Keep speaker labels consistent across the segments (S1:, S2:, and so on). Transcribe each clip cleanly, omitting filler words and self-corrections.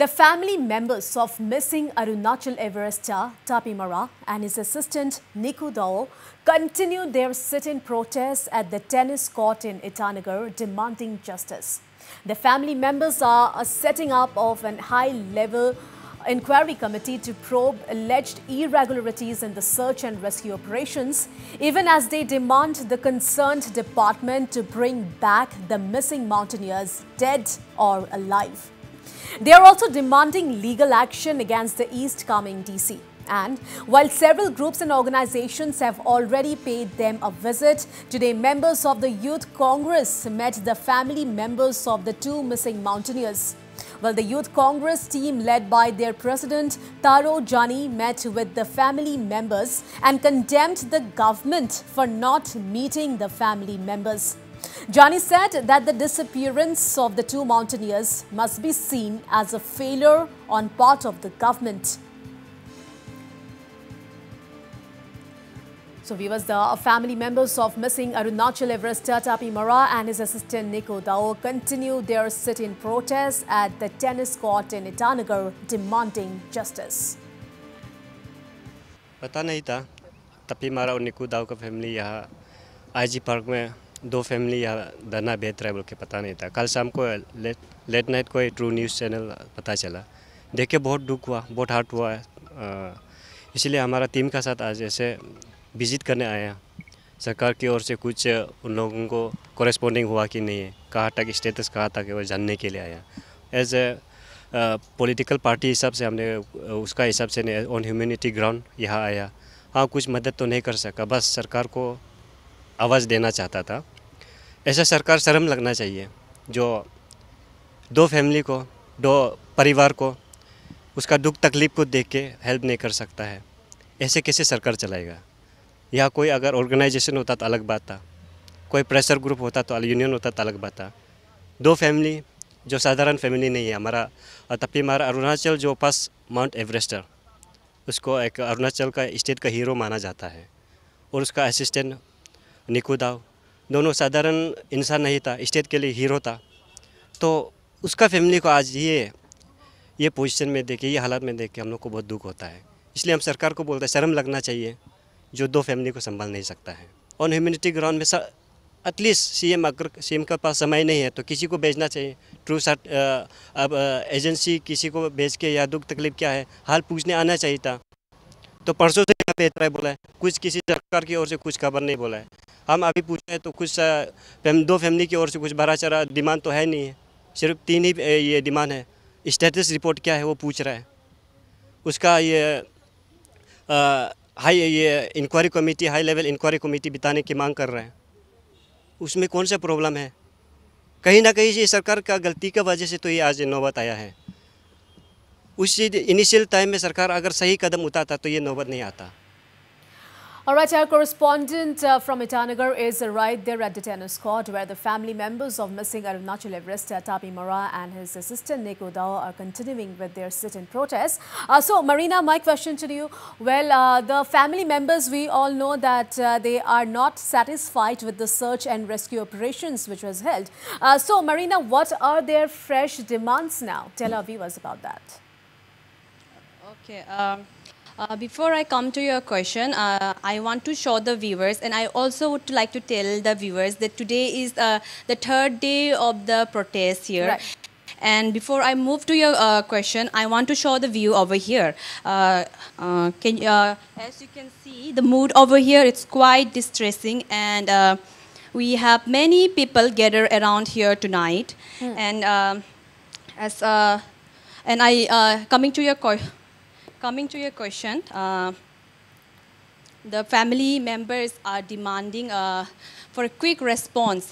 S1: The family members of missing Arunachal Everest star Tapi Mara and his assistant Niku Dao continued their sit-in protest at the tennis court in Itanagar demanding justice. The family members are setting up of an high-level inquiry committee to probe alleged irregularities in the search and rescue operations, even as they demand the concerned department to bring back the missing mountaineers, dead or alive. They are also demanding legal action against the East Kaming DC. And while several groups and organizations have already paid them a visit, today members of the Youth Congress met the family members of the two missing mountaineers. Well, the Youth Congress team led by their president Taro Jani met with the family members and condemned the government for not meeting the family members. Jani said that the disappearance of the two mountaineers must be seen as a failure on part of the government. So viewers, the family members of missing Arunachal Everest Tapi Mara and his assistant Niku Dao continue their sit-in protest at the tennis court in Itanagar demanding justice.
S2: पता नहीं था तपी मारा और निकू दाव का family यहाँ IG park में दो फैमिली यहाँ धरना बेच रहा है बोल के पता नहीं था। कल शाम को लेट नाइट को ट्रू न्यूज़ चैनल पता चला, देख के बहुत दुख हुआ, बहुत हार्ट हुआ है। इसलिए हमारा टीम का साथ आज ऐसे विजिट करने आया। सरकार की ओर से कुछ उन लोगों को कॉरेस्पॉन्डिंग हुआ कि नहीं है, कहाँ तक स्टेटस कहाँ तक है वो जानने के लिए आया। एज ए पॉलिटिकल पार्टी हिसाब से हमने उसका हिसाब से ऑन ह्यूमैनिटी ग्राउंड यहाँ आया। हाँ, कुछ मदद तो नहीं कर सका, बस सरकार को आवाज़ देना चाहता था। ऐसा सरकार शर्म लगना चाहिए जो दो फैमिली को, दो परिवार को उसका दुख तकलीफ़ को देख के हेल्प नहीं कर सकता है। ऐसे कैसे सरकार चलाएगा? या कोई अगर ऑर्गेनाइजेशन होता तो अलग बात था, कोई प्रेशर ग्रुप होता तो यूनियन होता तो अलग बात था। दो फैमिली जो साधारण फैमिली नहीं है। हमारा तपी मारा अरुणाचल जो पास माउंट एवरेस्टर, उसको एक अरुणाचल का स्टेट का हीरो माना जाता है, और उसका असिस्टेंट निकू दाव दोनों साधारण इंसान नहीं था, स्टेट के लिए हीरो था। तो उसका फैमिली को आज ये पोजीशन में देख के, ये हालात में देख के हम लोग को बहुत दुख होता है। इसलिए हम सरकार को बोलते हैं शर्म लगना चाहिए जो दो फैमिली को संभाल नहीं सकता है। ऑन ह्यूमैनिटी ग्राउंड में एटलीस्ट सीएम, अगर सीएम के पास समय नहीं है तो किसी को भेजना चाहिए। ट्रू साट अब एजेंसी किसी को भेज के या दुख तकलीफ क्या है हाल पूछने आना चाहिए था। तो परसों से यहाँ पे इतना बोला है, कुछ किसी सरकार की ओर से कुछ खबर नहीं बोला है। हम अभी पूछे हैं तो कुछ दो फैमिली की ओर से कुछ बड़ा चढ़ा डिमांड तो है नहीं है, सिर्फ 3 ही ये डिमांड है। स्टेटस रिपोर्ट क्या है वो पूछ रहा है, उसका ये inquiry committee, high level inquiry committee बिताने की मांग कर रहे हैं। उसमें कौन सा प्रॉब्लम है? कहीं ना कहीं ये सरकार का गलती की वजह से तो ये आज नौबत आया है। उसी इनिशियल टाइम में सरकार अगर सही कदम उठाता तो ये नौबत नहीं आता।
S1: All right, our correspondent from Itanagar is right there at the tennis court where the family members of missing Arunachal Everest Tapi Mara and his assistant Niku Dao are continuing with their sit-in protest. So, Marina, my question to you, well, the family members, we all know that they are not satisfied with the search and rescue operations which was held. So, Marina, what are their fresh demands now? Tell our viewers about that.
S3: Okay. Before I come to your question, I want to show the viewers, and I also would like to tell the viewers that today is the 3rd day of the protest here. Right. And before I move to your question, I want to show the view over here. As you can see, the mood over here, it's quite distressing, and we have many people gather around here tonight. And Coming to your question, the family members are demanding for a quick response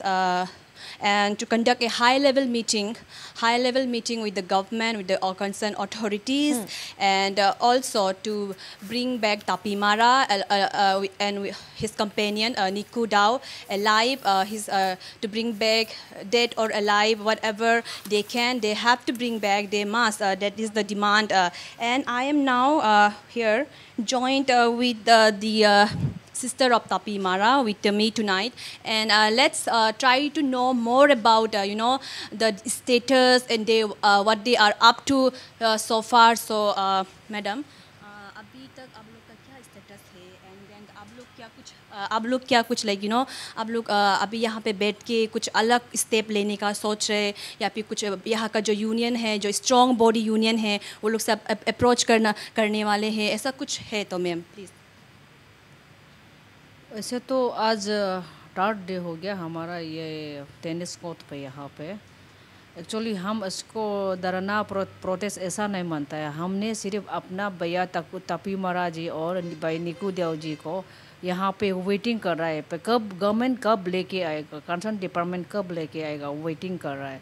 S3: and to conduct a high-level meeting with the government, with the concerned authorities, and also to bring back Tapi Mara and his companion Niku Dao alive. To bring back dead or alive, whatever they can, they have to bring back. They must. That is the demand. And I am now here joined with the sister of Tapi Mara with me tonight, and let's try to know more about the status and they what they are up to so far. So, madam, अभी तक आप लोग का क्या status है, and then आप लोग क्या कुछ लाइक आप लोग अभी यहाँ पे बैठ के कुछ अलग स्टेप लेने का सोच रहे, या फिर कुछ यहाँ का जो यूनियन है, जो स्ट्रॉन्ग बॉडी यूनियन है, वो लोग सब अप्रोच करने वाले हैं, ऐसा कुछ है तो मैम प्लीज़।
S4: वैसे तो आज थर्ड डे हो गया हमारा ये टेनिस कोर्ट पे यहाँ पे। एक्चुअली हम इसको धरना प्रोटेस्ट ऐसा नहीं मानता है, हमने सिर्फ अपना भैया तपी मरा जी और भाई निकू देव जी को यहाँ पे वेटिंग कर रहा है, पे कब गवर्नमेंट कब लेके आएगा, कंसर्न डिपार्टमेंट कब लेके आएगा, वेटिंग कर रहा है।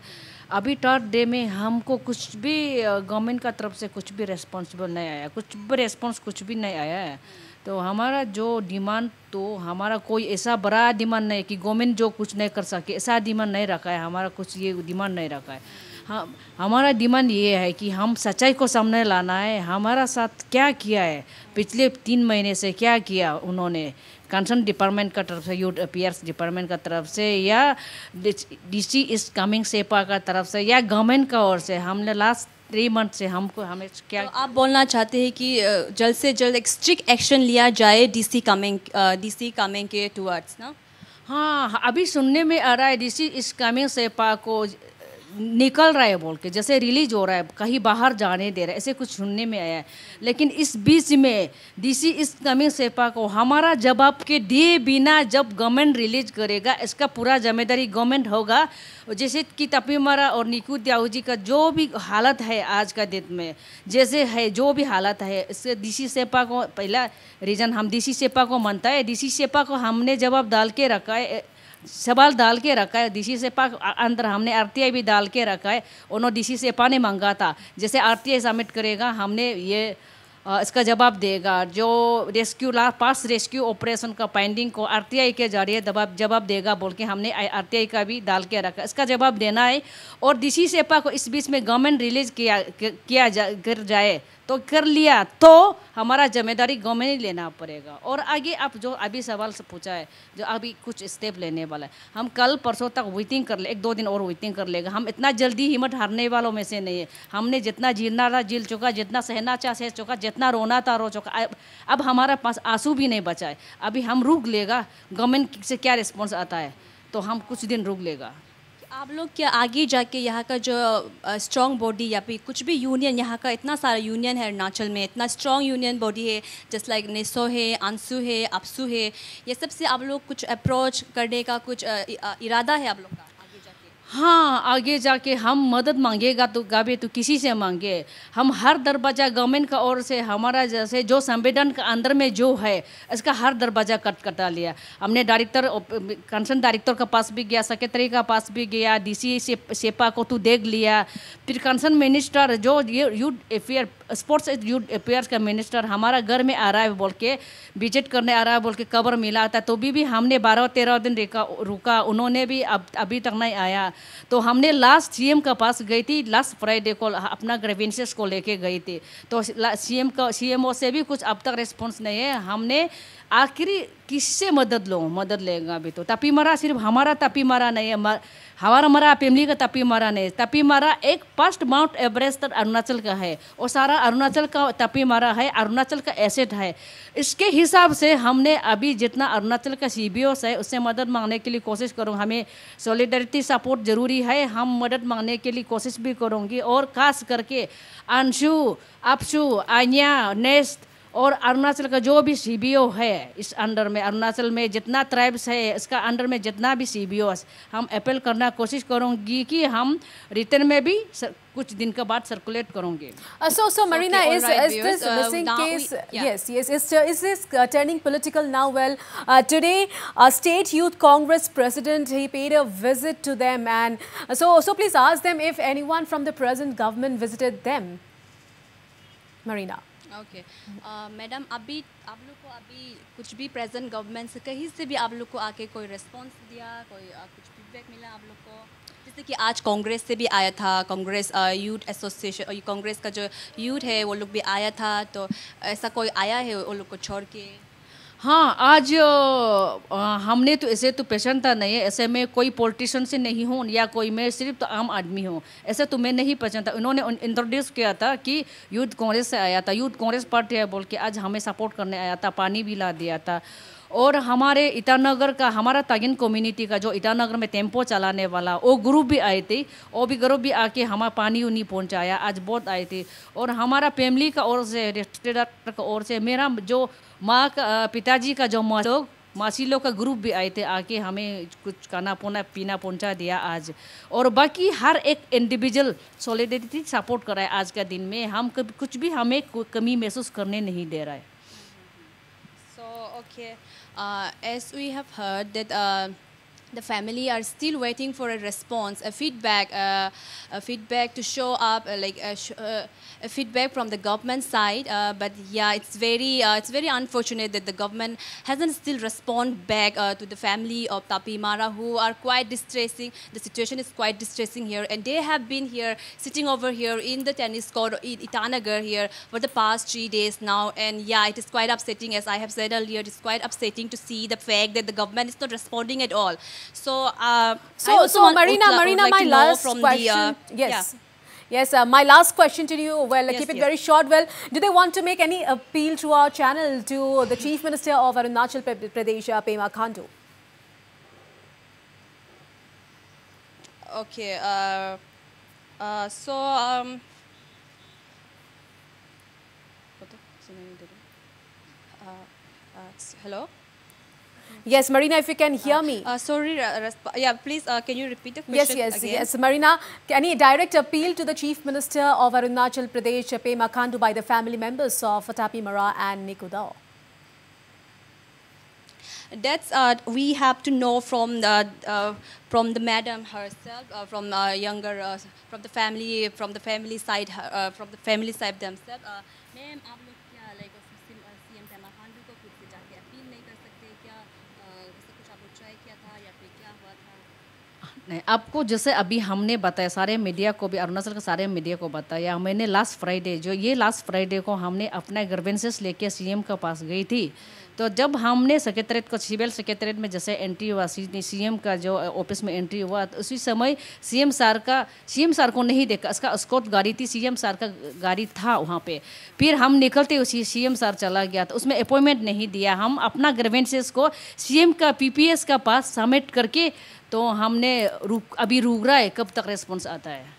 S4: अभी थर्ड डे में हमको कुछ भी गवर्नमेंट का तरफ से कुछ भी रेस्पॉन्सिबल नहीं आया, कुछ भी रेस्पॉन्स कुछ भी नहीं आया है। तो हमारा जो डिमांड, तो हमारा कोई ऐसा बड़ा डिमांड नहीं कि गवर्नमेंट जो कुछ नहीं कर सके, ऐसा डिमांड नहीं रखा है, हमारा कुछ ये डिमांड नहीं रखा है। हाँ, हमारा डिमांड ये है कि हम सच्चाई को सामने लाना है, हमारा साथ क्या किया है पिछले 3 महीने से, क्या किया उन्होंने कंसर्न डिपार्टमेंट का तरफ से, यूथ अफेयर्स डिपार्टमेंट का तरफ से, या डीसी इस कमिंग सेपा का तरफ से, या गवर्नमेंट का ओर से। हमने लास्ट 3 मंथ से हमें क्या
S3: तो आप बोलना चाहते हैं कि जल्द से जल्द एक स्ट्रिक्ट एक्शन लिया जाए डीसी कमिंग के टुवर्ड्स ना?
S4: हाँ, अभी सुनने में आ रहा है डीसी इस कमिंग सेपा को निकल रहा है बोल के, जैसे रिलीज हो रहा है, कहीं बाहर जाने दे रहा है, ऐसे कुछ सुनने में आया है। लेकिन इस बीच में डीसी इस कमिंग सेपा को हमारा जवाब के दिए बिना जब गवर्नमेंट रिलीज करेगा, इसका पूरा जिम्मेदारी गवर्नमेंट होगा। जैसे कि तपी मरा और निकू देव जी का जो भी हालत है आज का दिन में, जैसे है जो भी हालत है, इससे डीसी सेपा को पहला रीज़न हम डीसी सेपा को मानता है। डीसी सेपा को हमने जवाब डाल के रखा है, सवाल डाल के रखा है। डीसी सेपा अंदर हमने आरटीआई भी डाल के रखा है, उन्होंने डीसी सेपा ने मांगा था, जैसे आरटीआई सबमिट करेगा हमने ये इसका जवाब देगा। जो पास रेस्क्यू ऑपरेशन का पेंडिंग को आरटीआई के जरिए जवाब देगा बोल के हमने आरटीआई का भी डाल के रखा, इसका जवाब देना है। और डीसी सेपा को इस बीच में गवर्नमेंट रिलीज कर जाए तो कर लिया, तो हमारा जिम्मेदारी गवर्नमेंट ही लेना पड़ेगा। और आगे आप जो अभी सवाल से पूछा है, जो अभी कुछ स्टेप लेने वाला है, हम कल परसों तक वेटिंग कर ले, 1-2 दिन और वेटिंग कर लेगा। हम इतना जल्दी हिम्मत हारने वालों में से नहीं है। हमने जितना झीलना था झील चुका, जितना सहना चाह सह चुका, जितना रोना था रो चुका। अब हमारे पास आंसू भी नहीं बचा है। अभी हम रुक लेगा, गवर्नमेंट से क्या रिस्पॉन्स आता है तो हम कुछ दिन रुक लेगा।
S3: आप लोग क्या आगे जाके यहाँ का जो स्ट्रॉन्ग बॉडी या फिर कुछ भी यूनियन, यहाँ का इतना सारा यूनियन है अरुणाचल में, इतना स्ट्रॉन्ग यूनियन बॉडी है, जस्ट लाइक नेसो है, अंसू है, अपसू है, ये सब से आप लोग कुछ अप्रोच करने का कुछ इरादा है आप लोग का आगे जाके?
S4: हाँ, आगे जाके हम मदद मांगेगा तो गाबे तो किसी से मांगे, हम हर दरवाज़ा गवर्नमेंट का ओर से हमारा जैसे जो संविधान के अंदर में जो है इसका हर दरवाज़ा कटा लिया। हमने कंसर्न डायरेक्टर के पास भी गया, सेक्रेटरी के पास भी गया, डीसी सेपा को तो देख लिया। फिर कंसर्न मिनिस्टर जो youth affair sports youth affairs का मिनिस्टर हमारा घर में आ रहा है बोल के, विजिट करने आ रहा है बोल के खबर मिला था, तो भी हमने 12-13 दिन रुका, उन्होंने भी अभी तक नहीं आया। तो हमने लास्ट सीएम के पास गई थी, लास्ट फ्राइडे को अपना ग्रीवेंसेस को लेके गई थी, तो सीएमओ से भी कुछ अब तक रिस्पॉन्स नहीं है। हमने आखिरी किससे मदद लेगा अभी तो। तपी मरा सिर्फ हमारा तपी मरा नहीं है, हमारा मरा फैमिली का तपी मरा नहीं। तपी मरा एक फर्स्ट माउंट एवरेस्ट अरुणाचल का है, और सारा अरुणाचल का तपी मरा है, अरुणाचल का एसेट है। इसके हिसाब से हमने अभी जितना अरुणाचल का सीबीओस है उससे मदद मांगने के लिए कोशिश करूँगा। हमें सॉलिडरिटी सपोर्ट ज़रूरी है, हम मदद मांगने के लिए कोशिश भी करूँगी। और खास करके अंशु, अपशु, आन्या, नेस्ट और अरुणाचल का जो भी सीबीओ है इस अंडर में, अरुणाचल में जितना ट्राइब्स है इसका अंडर में जितना भी सीबीओ, हम अपील करना कोशिश करूँगी कि हम रिटर्न में भी कुछ दिन के बाद सर्कुलेट करूँगी।
S1: So Marina,
S3: okay,
S1: is
S3: right,
S1: this missing case? Yes. Is this turning political now? Well, today, State Youth Congress President, he paid a visit to them, and so please ask them if anyone from the present government visited them. Marina.
S3: Okay madam, अभी आप लोग को अभी कुछ भी present government से कहीं से भी आप लोग को आके कोई रिस्पांस दिया, कोई कुछ फीडबैक मिला आप लोग को? जैसे कि आज कांग्रेस से भी आया था, कांग्रेस यूथ एसोसिएशन, कांग्रेस का जो यूथ है वो लोग भी आया था, तो ऐसा कोई आया है वो लोग को छोड़ के?
S4: हाँ, आज हमने तो ऐसे तो पेशेंट था नहीं है, ऐसे में कोई पॉलिटिशियन से नहीं हूँ या कोई, मैं सिर्फ तो आम आदमी हूँ, ऐसे तो मैं नहीं पहचान था। उन्होंने इंट्रोड्यूस किया था कि यूथ कांग्रेस से आया था, यूथ कांग्रेस पार्टी है बोल के आज हमें सपोर्ट करने आया था, पानी भी ला दिया था। और हमारे ईटानगर का, हमारा तागिन कम्युनिटी का जो ईटानगर में टेम्पो चलाने वाला वो ग्रुप भी आए थे, वो भी ग्रुप भी आके हमारा पानी उन्हीं पहुंचाया, आज बहुत आए थे। और हमारा फैमिली का ओर से, रिश्तेदार का ओर से, मेरा जो माँ का, पिताजी का जो मासी लोग का ग्रुप भी आए थे, आके हमें कुछ खाना पीना पहुंचा दिया आज। और बाकी हर एक इंडिविजुअल सॉलिडेरिटी सपोर्ट कर रहा है आज का दिन में, हम कुछ भी हमें कमी महसूस करने नहीं दे रहा है।
S3: So, okay, as we have heard that the family are still waiting for a response, a feedback to show up, a feedback from the government side. But yeah, it's very unfortunate that the government hasn't still respond back to the family of Tapi Mara, who are quite distressing. The situation is quite distressing here, and they have been here, sitting over here in the tennis court in Itanagar here for the past 3 days now. And yeah, it is quite upsetting, as I have said earlier. It is quite upsetting to see the fact that the government is not responding at all. So,
S1: Marina,
S3: like
S1: my last
S3: from
S1: question.
S3: The,
S1: Yes. Yes, my last question to you. Well,
S3: Yes,
S1: keep it
S3: yes.
S1: very short. Well, do they want to make any appeal to our channel, to the Chief Minister of Arunachal Pradesh, Pema Khandu?
S3: Okay. Hello.
S1: Yes, Marina, if you can hear me.
S3: Sorry. Yeah, please. Can you repeat the question again?
S1: Yes, Marina. Any direct appeal to the Chief Minister of Arunachal Pradesh, Pema Khandu, by the family members of Tapi Mara and Niku Dao?
S3: That's we have to know from the madam herself, from the family side themselves. Ma'am, आप लोग क्या like CM Pema Khandu को खुद से जाके appeal नहीं कर सकते क्या? इससे कुछ आप लोग ट्राई किया था या फिर क्या हुआ था?
S4: नहीं, आपको जैसे अभी हमने बताया, सारे मीडिया को भी, अरुणाचल के सारे मीडिया को बताया, मैंने लास्ट फ्राइडे को हमने अपना ग्रीवेंसेस लेके सीएम के पास गई थी। तो जब हमने सेक्रेटरीट को, सिविल सेक्रेटरीट में जैसे एंट्री हुआ, सीएम का जो ऑफिस में एंट्री हुआ, तो उसी समय सीएम सर को नहीं देखा, इसका स्कॉट गाड़ी थी, सीएम सर का गाड़ी था वहाँ पे। फिर हम निकलते उसी सीएम सर चला गया, तो उसमें अपॉइंटमेंट नहीं दिया। हम अपना ग्रीवेंसेस को सीएम का पीपीएस का पास सबमिट करके, तो हमने अभी रुक रहा है कब तक रिस्पॉन्स आता है।